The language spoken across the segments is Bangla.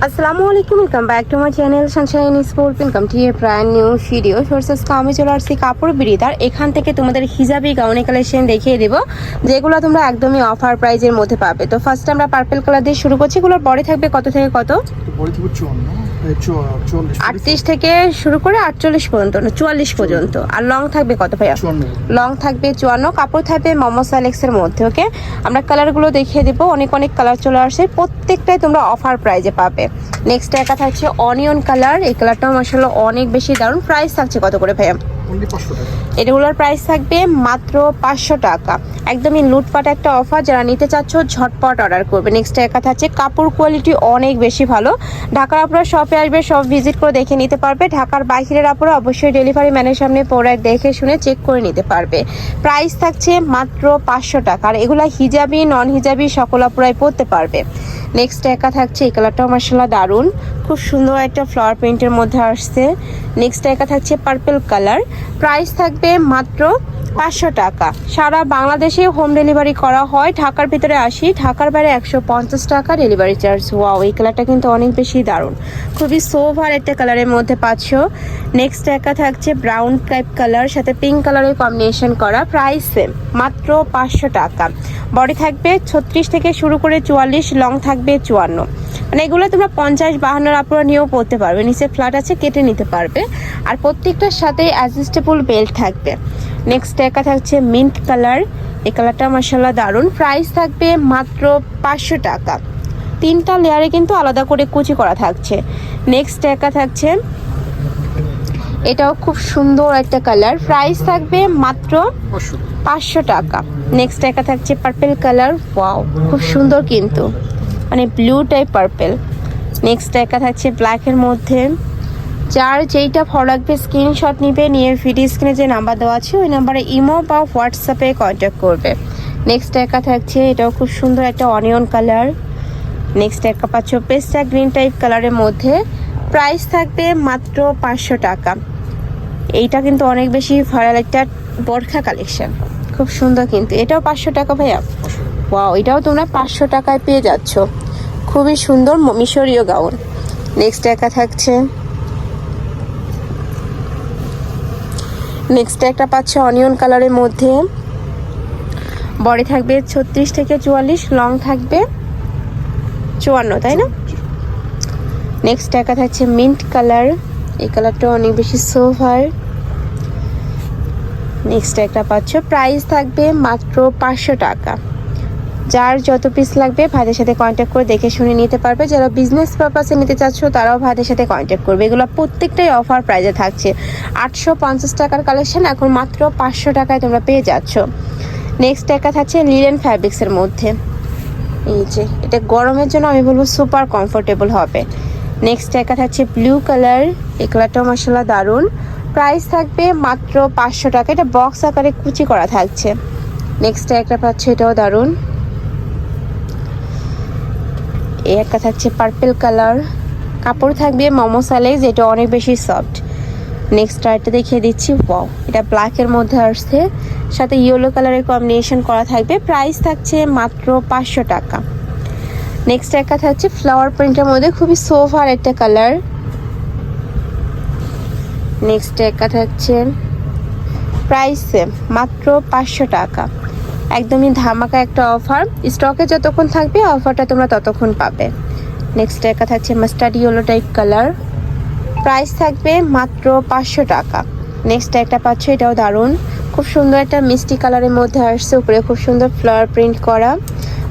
আসসালামু আলাইকুম, welcome back to my channel Sunshine school. Welcome to A brand new video. Sources আমি চলে আসছি কাপড় বিড়িদার। এখান থেকে তোমাদের হিজাবি গাউনি কালেকশন দেখিয়ে দেবো, যেগুলো তোমরা একদমই অফার প্রাইজের মধ্যে পাবে। তো ফার্স্ট আমরা পার্পল কালার দিয়ে শুরু করছি। এগুলোর পরে থাকবে কত থেকে কত? 38 থেকে শুরু করে 48 পর্যন্ত, না 44 পর্যন্ত। আর লং থাকবে কত ভাইয়া? লং থাকবে 54। কাপড় থাকবে মোমো সালেক্সের মধ্যে। ওকে, আমরা কালারগুলো দেখিয়ে দেবো। অনেক কালার চলে আসছে, প্রত্যেকটাই তোমরা অফার প্রাইজে পাবে। নেক্সট একটা থাকছে অনিয়ন কালার। এই কালারটাও মাশাআল্লাহ অনেক বেশি দারুণ। প্রাইস থাকছে কত করে ভাইয়া? এগুলোর প্রাইস থাকবে মাত্র 500 টাকা। একদমই লুটপাট একটা অফার, যারা নিতে চাচ্ছ ঝটপট অর্ডার করবে। নেক্সট একটা থাকছে কাপড় কোয়ালিটি অনেক বেশি ভালো। ঢাকার আপনারা শপে আসবে, সব ভিজিট করে দেখে নিতে পারবে। ঢাকার বাইরের আপনারা অবশ্যই ডেলিভারি ম্যানের সামনে প্রোডাক্ট দেখে শুনে চেক করে নিতে পারবে। প্রাইস থাকছে মাত্র 500 টাকা। আর এগুলা হিজাবি নন হিজাবি সকল আপনারাই পরতে পারবে। নেক্সট একা থাকছে এই কালারটাও মাশাআল্লাহ দারুণ, খুব সুন্দর একটা ফ্লাওয়ার প্রিন্টের মধ্যে আসছে। নেক্সট একা থাকছে পার্পল কালার। প্রাইস থাকবে মাত্র 500 টাকা। সারা বাংলাদেশে হোম ডেলিভারি করা হয়। ঢাকার ভিতরে 80, ঢাকার বাইরে 150 টাকা ডেলিভারি চার্জ। ওয়াও, এই কালারটা কিন্তু অনেক বেশি দারুণ, খুবই সোভার একটা কালারের মধ্যে পাচ্ছ। নেক্সট একা থাকছে ব্রাউন টাইপ কালার, সাথে পিঙ্ক কালারের কম্বিনেশন করা। প্রাইস সেম, মাত্র 500 টাকা। বডি থাকবে 36 থেকে শুরু করে 44, লং থাকবে 54। মানে এগুলো তোমরা 50-52 আপনারা নিয়েও পরতে পারবে। নিচে ফ্ল্যাট আছে, কেটে নিতে পারবে। আর প্রত্যেকটার সাথে অ্যাডজাস্টেবল বেল্ট থাকবে। নেক্সট একা থাকছে মিন্ট কালার। এই কালারটা মাশাআল্লাহ দারুণ। প্রাইস থাকবে মাত্র 500 টাকা। 3টা লেয়ারে কিন্তু আলাদা করে কুচি করা থাকছে। নেক্সট একা থাকছে, এটাও খুব সুন্দর একটা কালার। প্রাইস থাকবে মাত্র 500 টাকা। নেক্সট একা থাকছে পার্পল কালার। ওয়াও, খুব সুন্দর কিন্তু, মানে ব্লু টাইপ পার্পল। নেক্সট একা থাকছে ব্ল্যাকের মধ্যে। যার যেইটা ভালো লাগবে স্ক্রিনশট নিবে, নিয়ে ভিডিও স্ক্রিনে যে নাম্বার দেওয়া আছে ওই নাম্বারে ইমো বা হোয়াটসঅ্যাপে কন্ট্যাক্ট করবে। নেক্সট একা থাকছে, এটাও খুব সুন্দর একটা অনিয়ন কালার। নেক্সট একা পাচ্ছ পেস্টা গ্রিন টাইপ কালারের মধ্যে। প্রাইস থাকবে মাত্র 500 টাকা। এইটা কিন্তু অনেক বেশি ভাইরাল একটা বরখা কালেকশন, খুব সুন্দর কিন্তু। এটাও 500 টাকা ভাইয়া। ওয়াও, এটাও তোমরা 500 টাকায় পেয়ে যাচ্ছ। খুবই সুন্দর মিশরীয় গাউন। নেক্সট একা থাকছে, নেক্সট একটা পাচ্ছে অনিয়ন কালারের মধ্যে। বডি থাকবে 36 থেকে 44, লং থাকবে 54, তাই না? নেক্সট একা থাকছে মিন্ট কালার। এই কালারটা অনেক বেশি সোভার। নেক্সট একটা পাচ্ছ। প্রাইস থাকবে মাত্র 500 টাকা। যার যত পিস লাগবে ভাইদের সাথে কন্ট্যাক্ট করে দেখে শুনে নিতে পারবে। যারা বিজনেস পারপাসে নিতে চাচ্ছ তারাও ভাইদের সাথে কন্ট্যাক্ট করবে। এগুলো প্রত্যেকটাই অফার প্রাইজে থাকছে। 850 টাকার কালেকশন এখন মাত্র 500 টাকায় তোমরা পেয়ে যাচ্ছ। নেক্সট একটা থাকছে লিলেন ফ্যাব্রিক্সের মধ্যে। এই যে এটা গরমের জন্য আমি বলবো সুপার কমফোর্টেবল হবে। নেক্সট একটা থাকছে ব্লু কালার। এই কালারটাও মাশাআল্লাহ দারুণ। প্রাইস থাকবে মাত্র 500 টাকা। এটা বক্স আকারে কুচি করা থাকছে। নেক্সট একটা পাচ্ছে, এটাও দারুণ। এই একটা থাকছে পার্পল কালার। কাপড় থাকবে মোমো সালেক্স, এটা অনেক বেশি সফট। নেক্সট আরেকটা দেখিয়ে দিচ্ছি। ওয়াও, এটা ব্ল্যাকের মধ্যে আসছে, সাথে ইয়েলো কালারের কম্বিনেশন করা থাকবে। প্রাইস থাকছে মাত্র 500 টাকা। নেক্সট একটা থাকছে ফ্লাওয়ার প্রিন্টের মধ্যে, খুবই সোভার একটা কালার। নেক্সট একটা থাকছে, প্রাইস মাত্র 500 টাকা। একদমই ধামাকা একটা অফার। স্টকে যতক্ষণ থাকবে অফারটা তোমরা ততক্ষণ পাবে। নেক্সট একটা থাকছে mustard yellow type colour. Price থাকবে মাত্র 500 টাকা। নেক্সট একটা পাচ্ছ, এটাও দারুণ, খুব সুন্দর একটা মিষ্টি কালারের মধ্যে আসছে। উপরে খুব সুন্দর ফ্লাওয়ার প্রিন্ট করা।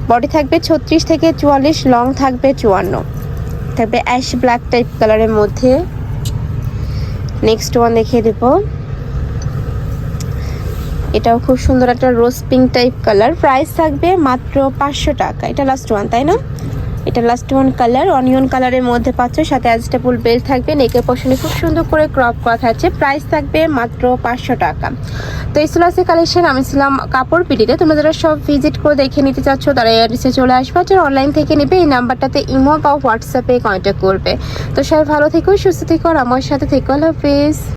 বডি থাকবে 36 থেকে 44, লং থাকবে 54। থাকবে অ্যাশ ব্ল্যাক টাইপ কালারের মধ্যে। নেক্সট ওয়ান দেখিয়ে দেব। এটাও খুব সুন্দর একটা রোজ পিঙ্ক টাইপ কালার। প্রাইস থাকবে মাত্র 500 টাকা। এটা লাস্ট ওয়ান, তাই না? এটা লাস্ট ওয়ান কালার অনিয়ন কালারের মধ্যে পাচ্ছ, সাথে অ্যাডজাস্টেবল বেল্ট থাকবে। নেকের পশনে খুব সুন্দর করে ক্রপ করা থাকছে। প্রাইস থাকবে মাত্র 500 টাকা। তো এই ছিল কালেকশন। আমি ছিলাম কাপড় পিটিতে। তোমরা যারা সব ভিজিট করে দেখে নিতে চাচ্ছ তারা এই অ্যাড্রেসে চলে আসবে। যারা অনলাইন থেকে নেবে এই নাম্বারটাতে ইমো বা হোয়াটসঅ্যাপে কন্ট্যাক্ট করবে। তো সবাই ভালো থেকো, সুস্থ থেকো, আর আমার সাথে থেকো। আল্লাহ হাফেজ।